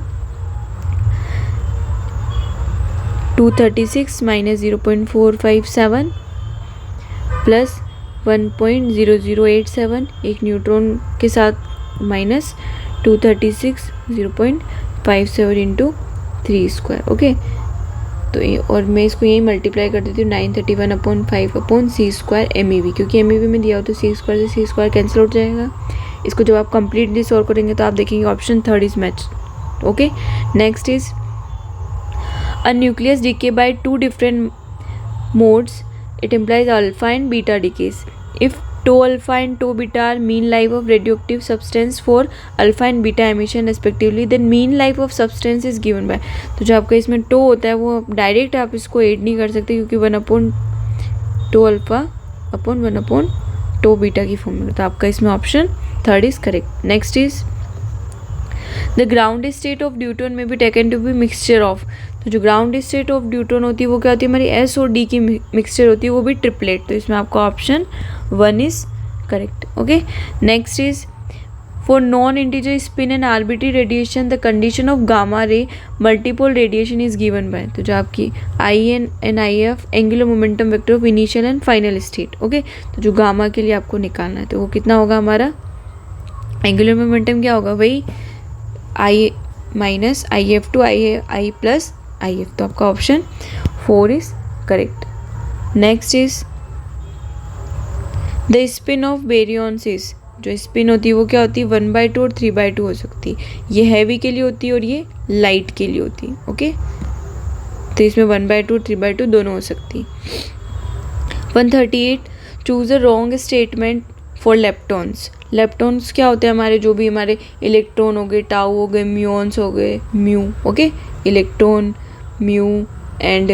236 माइनस 0.457 प्लस 1.0087 एक न्यूट्रॉन के साथ माइनस 236 0.57 इंटू 3 स्क्वायर. ओके, तो ये और मैं इसको यही मल्टीप्लाई कर देती हूँ 931/5/c स्क्वायर MEV, क्योंकि MEV में दिया हो तो c स्क्वायर से c स्क्वायर कैंसिल हो जाएगा. इसको जब आप कंप्लीटली सॉल्व करेंगे तो आप देखेंगे option 3 is match. Okay, next is a nucleus decay by 2 different modes. It implies alpha and beta decays. If tau alpha and tau beta are mean life of radioactive substance for alpha and beta emission respectively, then mean life of substance is given by. तो जो आपका इसमें tau होता है वो direct आप इसको add नहीं कर सकते क्योंकि 1/tau alpha upon 1/tau beta की फॉर्म में. तो आपका इसमें option 3 is correct. Next is the ground state of deuteron may be taken to be mixture of. तो जो ग्राउंड स्टेट ऑफ ड्यूटोन होती है वो क्या होती है हमारी S और D की मिक्सचर होती है, वो भी ट्रिपलेट. तो इसमें आपका option 1 is correct. Okay, next is for non integer spin and arbitrary radiation the condition of gamma ray multipole radiation is given bye. तो जो आपकी IN and IF angular momentum vector of initial and final state. Okay, तो जो gamma के लिए आपको निकालना है तो वो कितना होगा हमारा एंगुलर मोमेंटम क्या होगा वही I minus IF to I plus IF. तो आपका option 4 is correct. Next is the spin of baryons is. जो स्पिन होती है वो क्या होती है 1/2 और 3/2 हो सकती है. ये हैवी के लिए होती है और ये लाइट के लिए होती है. ओके, तो इसमें 1/2 और 3/2 दोनों हो सकती है. 138 choose a wrong statement for leptons. Leptons क्या होते हैं हमारे जो भी हमारे इलेक्ट्रॉन हो गए, टाउ हो गए, म्यून्स हो गए, mu. Okay, electron mu and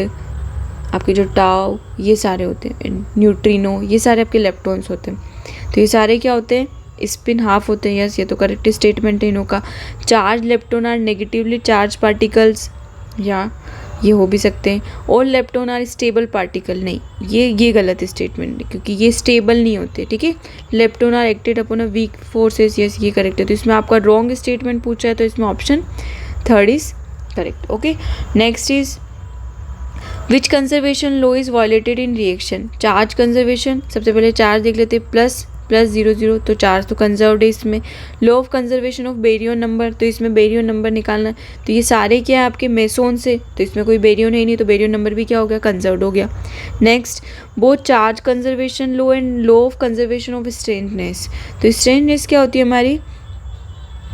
आपके जो टाउ ये सारे होते हैं, न्यूट्रिनो ये सारे आपके लेप्टॉन्स होते हैं. तो ये सारे क्या होते हैं स्पिन हाफ होते हैं. यस, ये तो करेक्ट स्टेटमेंट है इनों का. Charge lepton are negatively charge particles, या ये हो भी सकते हैं. और लेप्टॉन आर स्टेबल पार्टिकल, नहीं ये गलत स्टेटमेंट है क्योंकि ये स्टेबल नहीं होते. ठीक है, lepton are acted upon a weak forces. Yes, ये करेक्ट है. तो इसमें आपका रॉन्ग स्टेटमेंट पूछा है तो इसमें option 3 is correct. Okay, next is which conservation law is violated in reaction. Charge conservation, सबसे पहले चार्ज देख लेते हैं प्लस 0 तो चार्ज तो कंजर्व्ड है इसमें. Law of conservation of baryon number, तो इसमें बेरियन नंबर निकालना है. तो ये सारे क्या है आपके मेसोन से, तो इसमें कोई बेरियन है नहीं तो बेरियन नंबर भी क्या हो गया कंजर्व्ड हो गया. Next both charge conservation law and law of conservation of strangeness. तो स्ट्रेंजनेस क्या होती है हमारी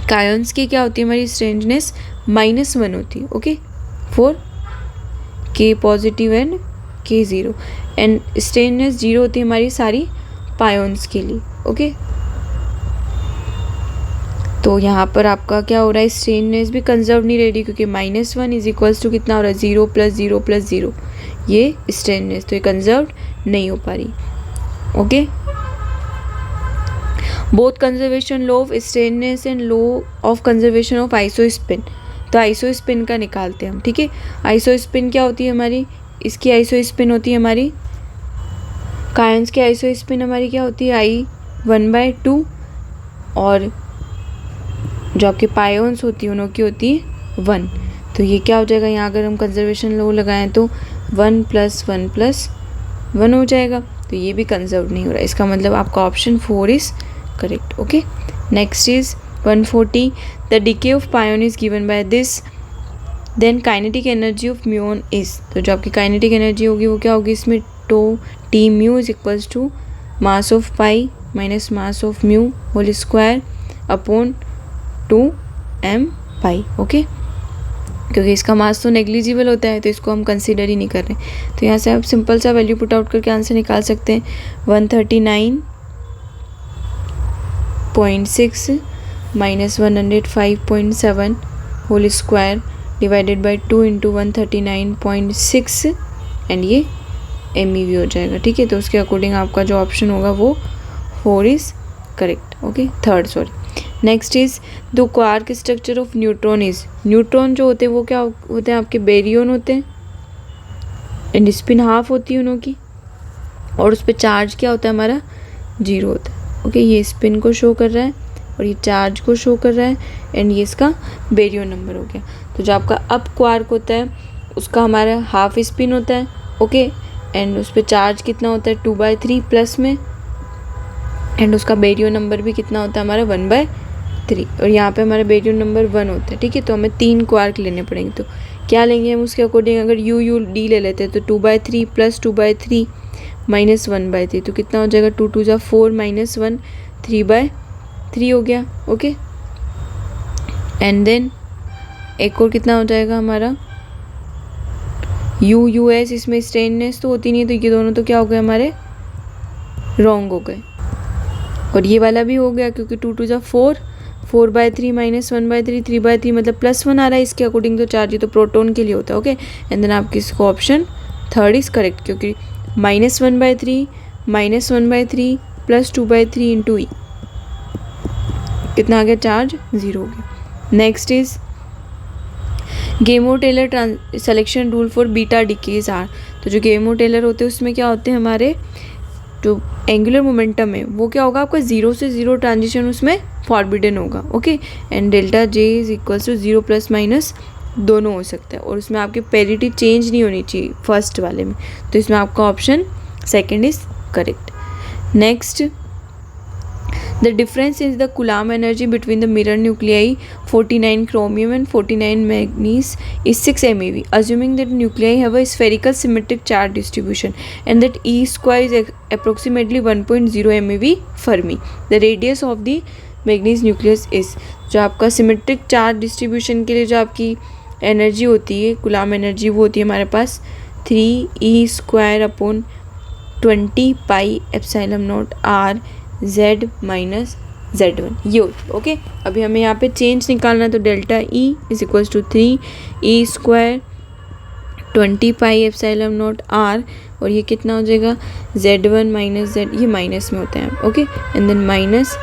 कायंस की क्या होती है हमारी स्ट्रेंजनेस -1 होती है. Okay, for K positive and K 0 and strangeness 0 होती है हमारी सारी पायोन्स के लिए. ओके, तो यहाँ पर आपका क्या हो रहा है स्ट्रेंजनेस भी कंजर्व नहीं रह रही क्योंकि -1 इज इक्वल्स टू कितना हो रहा है 0 + 0 + 0 ये स्ट्रेंजनेस, तो ये कंजर्व नहीं हो पा रही. Okay, both conservation law of strangeness and law of conservation of isospin. तो आइसोस्पिन का निकालते हैं हम. ठीक है, आइसोस्पिन क्या होती है हमारी, इसकी आइसोस्पिन होती है हमारी कायंस की आइसोस्पिन हमारी क्या होती है I1/2 और जो आपके पायोन्स होती है उनकी की होती है 1. तो ये क्या हो जाएगा यहाँ अगर हम कंजर्वेशन लॉ लगाएं तो 1 + 1 + 1 हो जाएगा. तो ये भी कंजर्व नहीं हो रहा. इसका मतलब आपका option 4 is correct. Okay, next is 140 the decay of pion is given by this then kinetic energy of muon is. तो जो आपकी काइनेटिक एनर्जी होगी वो क्या होगी इसमें T mu is equals to mass of pi minus mass of mu whole square upon 2m pi. Okay, क्योंकि इसका मास तो नेग्लिजिबल होता है तो इसको हम कंसीडर ही नहीं कर रहे. तो यहाँ से आप सिंपल सा वैल्यू पुट आउट करके आंसर निकाल सकते हैं 139.6 minus 105.7 whole square divided by 2 into 139.6 and ये MeV हो जाएगा। ठीक है, तो उसके अकॉर्डिंग आपका जो ऑप्शन होगा वो 4 is correct. Okay, third sorry. Next is the quark structure of neutron is, neutron जो होते हैं वो क्या होते हैं आपके बेरियन होते हैं एंड स्पिन हाफ होती है उनकी, और उस पर चार्ज क्या होता है हमारा 0 होता है। ओके, ये स्पिन को शो कर रहा है और ये चार्ज को शो कर रहा है एंड ये इसका बेरियन नंबर हो गया। तो जो आपका अप क्वार्क होता है उसका हमारा हाफ स्पिन होता है। ओके, एंड उस पर चार्ज कितना होता है 2/3 प्लस में, एंड उसका बेरियन नंबर भी कितना होता है हमारा 1/3, और यहाँ पे हमारा बेरियन नंबर 1 होता है। ठीक है, तो हमें 3 क्वार्क लेने पड़ेंगे। तो क्या लेंगे हम उसके अकॉर्डिंग, अगर U ले लेते हैं तो 2/3 प्लस 2/3 माइनस 1/3, तो कितना हो जाएगा 2 2 जा 4 माइनस 1 3/3 हो गया। ओके, एंड देन एक और कितना हो जाएगा हमारा US, इसमें स्ट्रेननेस तो होती नहीं है, तो ये दोनों तो क्या हो गए हमारे रॉन्ग हो गए, और ये वाला भी हो गया क्योंकि 2 2 जा 4 4/3 माइनस 1/3 3/3 मतलब +1 आ रहा है इसके अकॉर्डिंग, तो चार्ज ये तो प्रोटॉन के लिए होता है। ओके, एंड देन आपकी इसको ऑप्शन थर्ड इज़ करेक्ट, क्योंकि -1/3 -1/3 प्लस 2/3 इंटू E कितना आ गया, चार्ज 0 हो गया। Next is Gamow Teller selection rule for beta decays are. तो जो गेमो-टेलर होते हैं उसमें क्या होते हैं हमारे जो एंगुलर मोमेंटम है वो क्या होगा आपका 0 से 0 ट्रांजिशन उसमें फॉरबिडन होगा। Okay, and delta J is equals to 0 plus minus दोनों हो सकता है, और उसमें आपकी पेरिटी चेंज नहीं होनी चाहिए फर्स्ट वाले में, तो इसमें आपका option second is correct. Next, the difference is the coulomb energy between the mirror nuclei 49 chromium and 49 manganese is 6 MeV, assuming that nuclei have a spherical symmetric charge distribution and that E square is approximately 1.0 MeV Fermi. The radius of the manganese nucleus is, जो आपका symmetric charge distribution के लिए जो आपकी energy होती है coulomb energy, वो होती है हमारे पास 3E square upon 20 pi epsilon naught R Z minus Z1 ये होती है। ओके, अभी हमें यहाँ पे चेंज निकालना है, तो delta E is equals to 3E square 20 pi epsilon naught R, और ये कितना हो जाएगा Z1 माइनस Z, ये माइनस में होता है। Okay, and then minus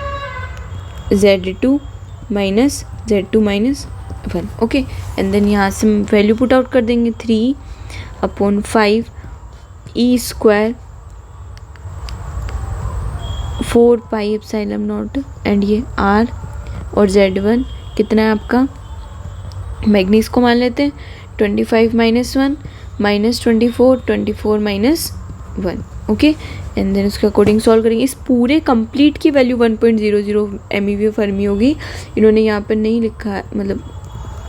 Z2 minus Z2 minus 1। Okay, and then यहाँ से हम वैल्यू पुट आउट कर देंगे 3/5 E square 4 pi epsilon not and ये R, और Z1 कितना है आपका मैग्नीज को मान लेते हैं 25 minus 1 minus 24 minus 1। Okay, and then उसके अकॉर्डिंग सॉल्व करेंगे। इस पूरे कंप्लीट की वैल्यू 1.00 MeV फर्मी होगी। इन्होंने यहाँ पर नहीं लिखा है, मतलब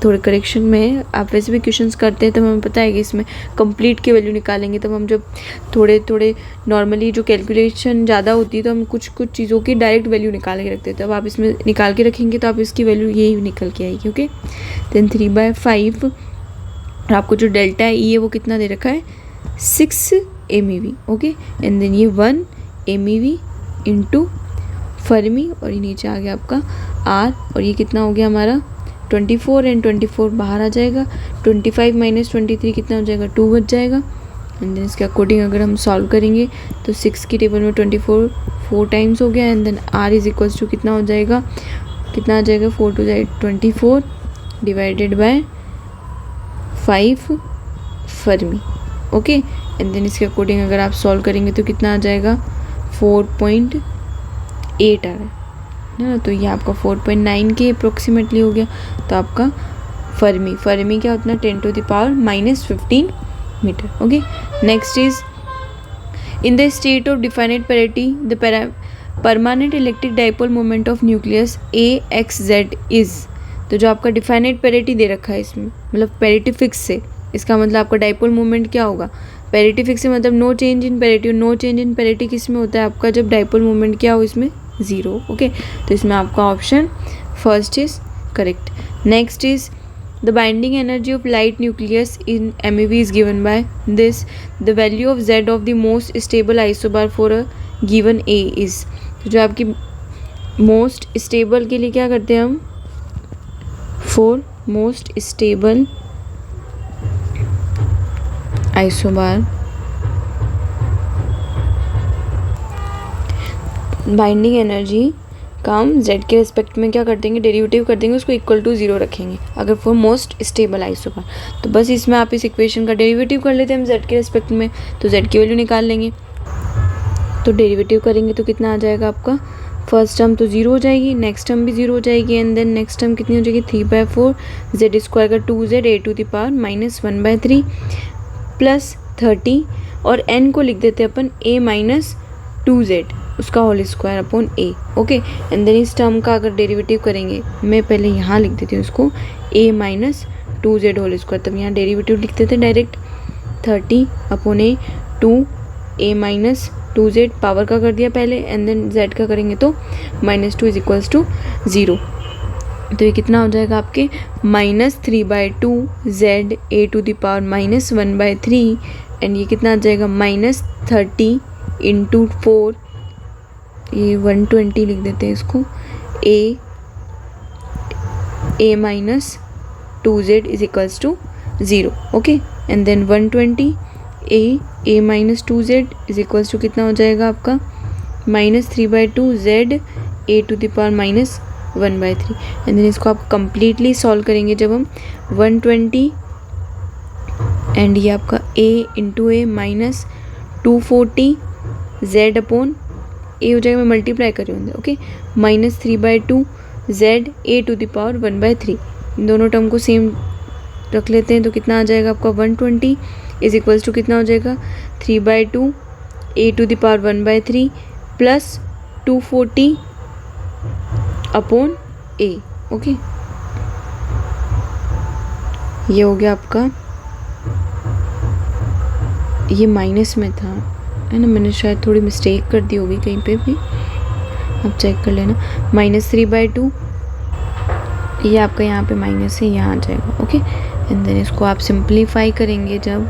थोड़े करेक्शन में है, आप वैसे भी क्वेश्चंस करते हैं तो हमें पता है कि इसमें कंप्लीट की वैल्यू निकालेंगे, तब हम जब थोड़े नॉर्मली जो कैलकुलेशन ज़्यादा होती है तो हम कुछ चीज़ों की डायरेक्ट वैल्यू निकाल के रखते हैं, तब आप इसमें निकाल के रखेंगे तो आप इसकी वैल्यू यही निकल के आएगी। ओके, देन 3/5, और आपको जो डेल्टा E है वो कितना दे रखा है 6 MeV। ओके, एंड देन ये 1 MeV इंटू फर्मी, और ये नीचे आ गया आपका R, और ये कितना हो गया हमारा 24 एंड 24 बाहर आ जाएगा, 25 माइनस 23 कितना हो जाएगा 2 बच जाएगा। एंड देन इसके अकॉर्डिंग अगर हम सॉल्व करेंगे तो 6 की टेबल में 24 4 टाइम्स हो गया, and then R is equals to कितना हो जाएगा, कितना आ जाएगा 4 2 जाए 24 divided by 5 fermi. Okay, and then इसके अकॉर्डिंग अगर आप सॉल्व करेंगे तो कितना आ जाएगा 4.8 आ रहा है ना, तो ये आपका 4.9 के अप्रोक्सीमेटली हो गया। तो आपका फर्मी क्या उतना 10⁻⁻15 metre. Okay, next is in the state of definite parity the permanent electric dipole moment of nucleus AXZ is. तो जो आपका डिफाइनेट पेरिटी दे रखा है इसमें, मतलब पेरिटी फिक्स से, इसका मतलब आपका डाइपोल मोमेंट क्या होगा, पेरिटी फिक्स से मतलब no change in parity, no change in parity किस में होता है आपका जब डाइपोल मोमेंट क्या हो इसमें 0। ओके, तो इसमें आपका option first is correct. Next is the binding energy of light nucleus in MeV is given by this, the value of Z of the most stable isobar for a given A is. जो आपकी most stable के लिए क्या करते हैं हम, for most stable isobar binding energy का हम जेड के रिस्पेक्ट में क्या कर देंगे, डेरिवेटिव कर देंगे, उसको इक्वल टू 0 रखेंगे अगर फॉर मोस्ट स्टेबल आइसोबार। तो बस इसमें आप इस इक्वेशन का डेरिवेटिव कर लेते हैं हम जेड के रिस्पेक्ट में, तो जेड की वैल्यू निकाल लेंगे। तो डेरिवेटिव करेंगे तो कितना आ जाएगा आपका, फर्स्ट टर्म तो 0 हो जाएगी, नेक्स्ट टर्म भी 0 हो जाएगी, एंड देन नेक्स्ट टर्म कितनी हो जाएगी 3/4 जेड स्क्वायर का 2z a⁻⁻1/3 प्लस 30, और n को लिख देते हैं अपन a-2z उसका whole square upon a। Okay, and then इस टर्म का अगर डेरिवेटिव करेंगे, मैं पहले यहाँ लिख देती हूँ इसको a-2z होल स्क्वायर, तब यहाँ डेरिवेटिव लिख देते हैं direct 30 upon a 2a-2z power का कर दिया पहले, एंड देन z का करेंगे तो -2 इज इक्वल्स टू 0। तो ये कितना हो जाएगा आपके -3/2 z a⁻⁻1/3, एंड ये कितना आ जाएगा -30 इंटू 4, ये 120 लिख देते हैं इसको, a-2z is equals to 0। Okay, and then 120 a-2z is equals to कितना हो जाएगा आपका -3/2 z a⁻⁻1/3, एंड देन इसको आप कंप्लीटली सॉल्व करेंगे जब हम 120 एंड ये आपका a into a -240 z upon a हो जाएगा, मैं मल्टीप्लाई कर रही हूँ। ओके, -3/2 z a⁻1/3, इन दोनों टर्म को सेम रख लेते हैं तो कितना आ जाएगा आपका 120 इज इक्वल्स टू कितना हो जाएगा 3/2 a⁻1/3 plus 240 upon a। Okay, ये हो गया आपका, ये माइनस में था है ना, मैंने शायद थोड़ी मिस्टेक कर दी होगी कहीं पे भी, आप चेक कर लेना। -3/2 ये आपका यहाँ पे माइनस है, यहाँ आ जाएगा। ओके, एंड देन इसको आप सिंप्लीफाई करेंगे जब,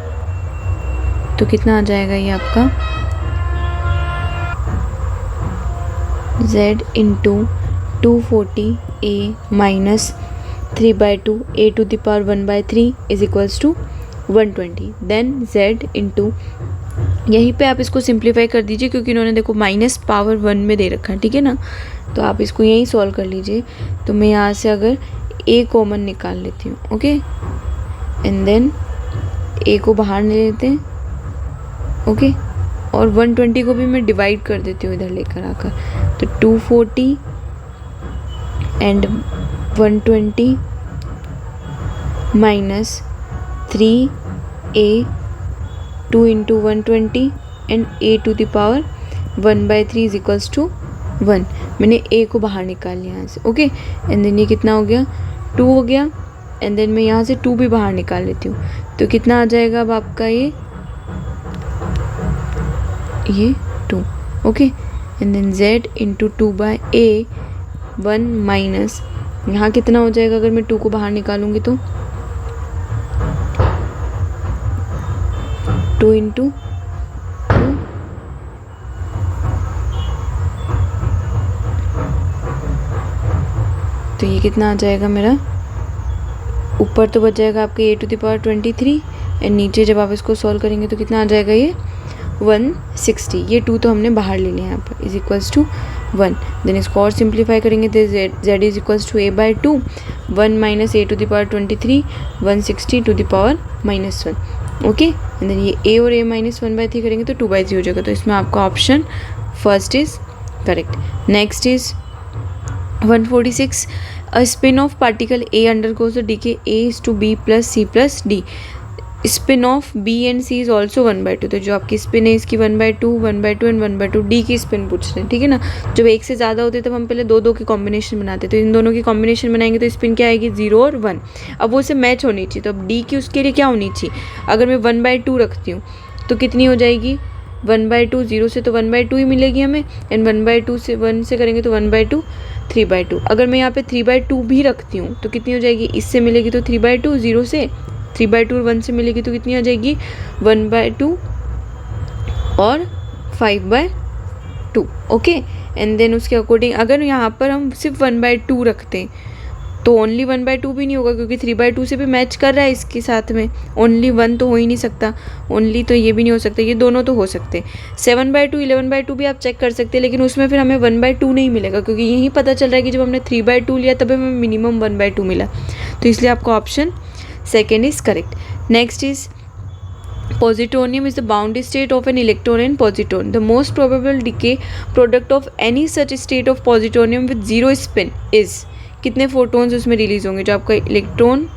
तो कितना आ जाएगा ये आपका z into 240 a -3/2 a⁻1/3 is equals to 120, then z into, यहीं पे आप इसको सिंप्लीफाई कर दीजिए क्योंकि इन्होंने देखो माइनस पावर 1 में दे रखा है, ठीक है ना, तो आप इसको यहीं सॉल्व कर लीजिए। तो मैं यहाँ से अगर a कॉमन निकाल लेती हूँ, ओके, एंड देन a को बाहर ले लेते हैं, ओके, और 120 को भी मैं डिवाइड कर देती हूँ इधर लेकर आकर, तो 240 and 120 minus 3a 2 into 120 and a⁻1/3 is equals to 1। मैंने a को बाहर निकाल लिया यहाँ से, ओके, एंड देन ये कितना हो गया 2 हो गया, एंड देन मैं यहाँ से 2 भी बाहर निकाल लेती हूँ, तो कितना आ जाएगा अब आपका ये 2। Okay, and then z into 2/a 1 minus, यहाँ कितना हो जाएगा अगर मैं 2 को बाहर निकालूंगी तो 2 इंटू 2, तो ये कितना आ जाएगा मेरा, ऊपर तो बच जाएगा आपके a⁻23 एंड नीचे जब आप इसको सॉल्व करेंगे तो कितना आ जाएगा ये 160, ये 2 तो हमने बाहर ले लिया यहाँ पर, इज इक्वल्स टू 1। देन इसको और सिंप्लीफाई करेंगे तो z is equals to a/2 1 minus a⁻23 160 to the power -1। Okay, and then ये a और a-1/3 करेंगे तो 2/3 हो जाएगा, तो इसमें आपका option first is correct. Next is 146, a spin off particle a undergoes the decay a is to b plus c plus d, spin off b and c is also 1/2, तो जो आपकी स्पिन है इसकी 1/2 1/2 एंड 1/2 d की spin पूछ रहे हैं, ठीक है ना। जब एक से ज़्यादा होते तब हम पहले 2 के कॉम्बिनेशन बनाते, तो इन दोनों की कॉम्बिनेशन बनाएंगे तो स्पिन क्या आएगी 0 और 1, अब वो से मैच होनी चाहिए, तो अब d की उसके लिए क्या होनी चाहिए, अगर मैं 1/2 रखती हूँ तो कितनी हो जाएगी 1/2, 0 से तो 1/2 ही मिलेगी हमें, एंड 1/2 से 1 से करेंगे तो 1/2 3/2, अगर मैं यहाँ पे 3/2 भी रखती हूँ तो कितनी हो जाएगी, इससे मिलेगी तो 3/2, 0 से 3/2 और 1 से मिलेगी तो कितनी आ जाएगी 1/2 और 5/2। ओके, एंड देन उसके अकॉर्डिंग अगर यहाँ पर हम सिर्फ 1/2 रखते हैं तो ओनली 1/2 भी नहीं होगा, क्योंकि 3/2 से भी मैच कर रहा है इसके साथ में। ओनली 1 तो हो ही नहीं सकता, ओनली तो ये भी नहीं हो सकता, ये दोनों तो हो सकते हैं। 7/2 11/2 भी आप चेक कर सकते हैं, लेकिन उसमें फिर हमें 1/2 नहीं मिलेगा, क्योंकि यही पता चल रहा है कि जब हमने 3/2 लिया तब हमें मिनिमम 1/2 मिला। तो इसलिए आपका option second is correct. Next is positonium is the bound state of an electron and positron. The most probable decay product of any such state of positonium with zero spin is, कितने photons उसमें release होंगे, जो आपका electron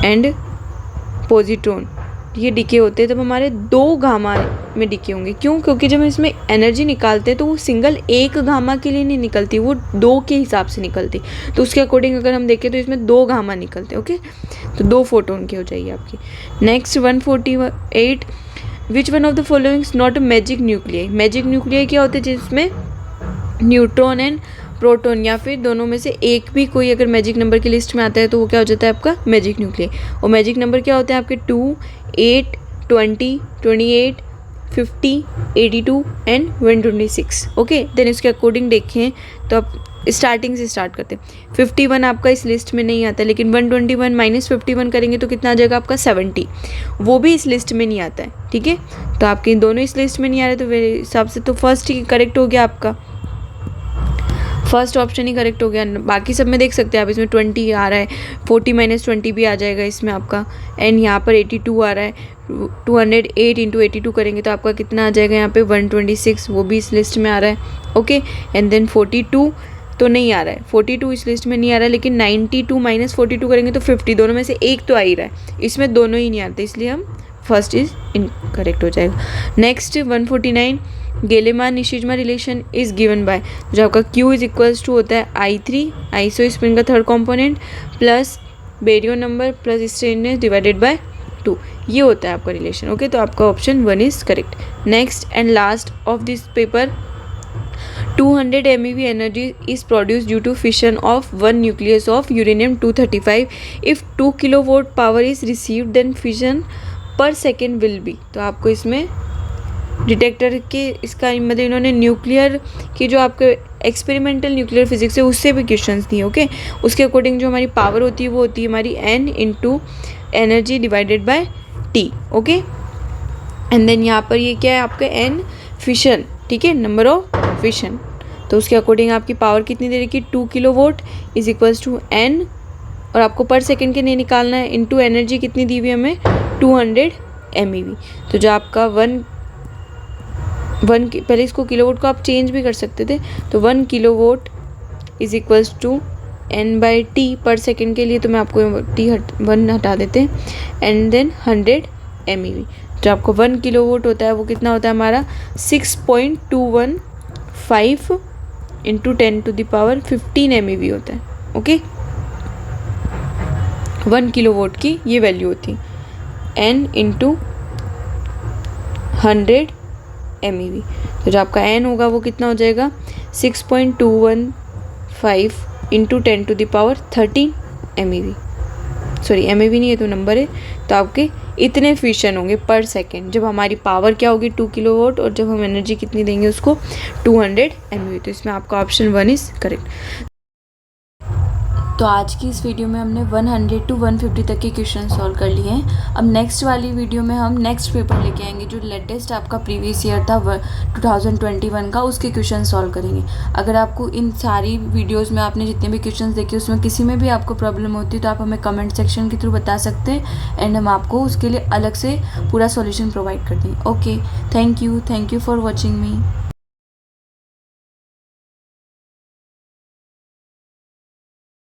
and positron ये decay होते हैं तब हमारे 2 गामा में डिके होंगे। क्यों? क्योंकि जब हम इसमें एनर्जी निकालते हैं तो वो सिंगल एक गामा के लिए नहीं निकलती, वो 2 के हिसाब से निकलती। तो उसके अकॉर्डिंग अगर हम देखें तो इसमें 2 गामा निकलते हैं। ओके, तो 2 फोटोन की हो जाएगी आपकी। Next 148, which one of the followings not a magic nuclei. Magic nuclei क्या होते हैं? जिसमें न्यूट्रॉन एंड प्रोटॉन या फिर दोनों में से एक भी कोई अगर मैजिक नंबर की लिस्ट में आता है तो वो क्या हो जाता है आपका मैजिक न्यूक्लियाई। और मैजिक नंबर क्या होते हैं आपके 2, 8, 20, 28, 50, 82 एंड 126। ओके, देन इसके अकॉर्डिंग देखें तो आप स्टार्टिंग से स्टार्ट करते हैं। 51 आपका इस लिस्ट में नहीं आता, लेकिन 121 माइनस 51 करेंगे तो कितना आ जाएगा आपका 70, वो भी इस लिस्ट में नहीं आता है। ठीक है, तो आपके दोनों इस लिस्ट में नहीं आ रहे, तो मेरे हिसाब से तो फर्स्ट ही करेक्ट हो गया आपका, फर्स्ट ऑप्शन ही करेक्ट हो गया। बाकी सब में देख सकते हैं आप, इसमें 20 आ रहा है, 40 माइनस 20 भी आ जाएगा इसमें आपका, एंड यहाँ पर 82 आ रहा है, 208 इंटू 82 करेंगे तो आपका कितना आ जाएगा यहाँ पे 126, वो भी इस लिस्ट में आ रहा है। ओके, एंड देन 42 तो नहीं आ रहा है, 42 इस लिस्ट में नहीं आ रहा है, लेकिन 92 माइनस 42 करेंगे तो 50, दोनों में से एक तो आ ही रहा है, इसमें दोनों ही नहीं आते, इसलिए हम फर्स्ट इज इनकरेक्ट हो जाएगा। Next 149, Gell Mann Nishijima relation is given by, जो आपका Q इज इक्वल्स टू होता है I3 आइसो स्पिन का third component plus baryon number plus strangeness divided by 2, ये होता है आपका रिलेशन। ओके, तो आपका option 1 is correct. Next and last of this paper, 200 MeV energy is produced due to fission of one nucleus of uranium-235. If 2 kilowatt power is received, then fission per second will be। तो आपको इसमें detector के इसका मतलब इन्होंने nuclear की जो आपके एक्सपेरिमेंटल न्यूक्लियर फिजिक्स है उससे भी क्वेश्चंस दिए। ओके, उसके अकॉर्डिंग जो हमारी पावर होती है वो होती है हमारी N into energy divided by T। Okay, and then यहाँ पर ये क्या है आपका N फिशन, ठीक है, नंबर ऑफ फिशन, तो उसके अकॉर्डिंग आपकी पावर कितनी दे रखी, 2 किलोवोट इज इक्वल्स टू N, और आपको पर सेकेंड के लिए निकालना है, इंटू एनर्जी कितनी दी हुई हमें 200 MeV। तो जो आपका वन पहले इसको किलोवोट को आप चेंज भी कर सकते थे, तो 1 किलोवोट इज इक्वल्स टू N/T पर सेकेंड के लिए, तो मैं आपको T1 हटा देते हैं, एंड देन 100 MeV। जो आपको 1 किलोवोट होता है वो कितना होता है हमारा 6.215 इंटू 10⁻15 MeV होता है। ओके, 1 किलोवोट की ये वैल्यू होती है N इंटू 100 MeV। तो जो आपका N होगा वो कितना हो जाएगा 6.215 इंटू 10⁻13 MeV। सॉरी MeV नहीं है तो नंबर है, तो आपके इतने फिशन होंगे पर सेकेंड जब हमारी पावर क्या होगी 2 किलोवोट, और जब हम एनर्जी कितनी देंगे उसको 200 MeV। तो इसमें आपका ऑप्शन 1 इज़ करेक्ट। तो आज की इस वीडियो में हमने 100 to 150 तक के क्वेश्चन सॉल्व कर लिए हैं। अब नेक्स्ट वाली वीडियो में हम नेक्स्ट पेपर लेके आएंगे जो लेटेस्ट आपका प्रीवियस ईयर था 2021 का, उसके क्वेश्चन सॉल्व करेंगे। अगर आपको इन सारी वीडियोस में आपने जितने भी क्वेश्चन देखे उसमें किसी में भी आपको प्रॉब्लम होती है तो आप हमें कमेंट सेक्शन के थ्रू बता सकते हैं, एंड हम आपको उसके लिए अलग से पूरा सॉल्यूशन प्रोवाइड कर देंगे। Okay, thank you for watching me.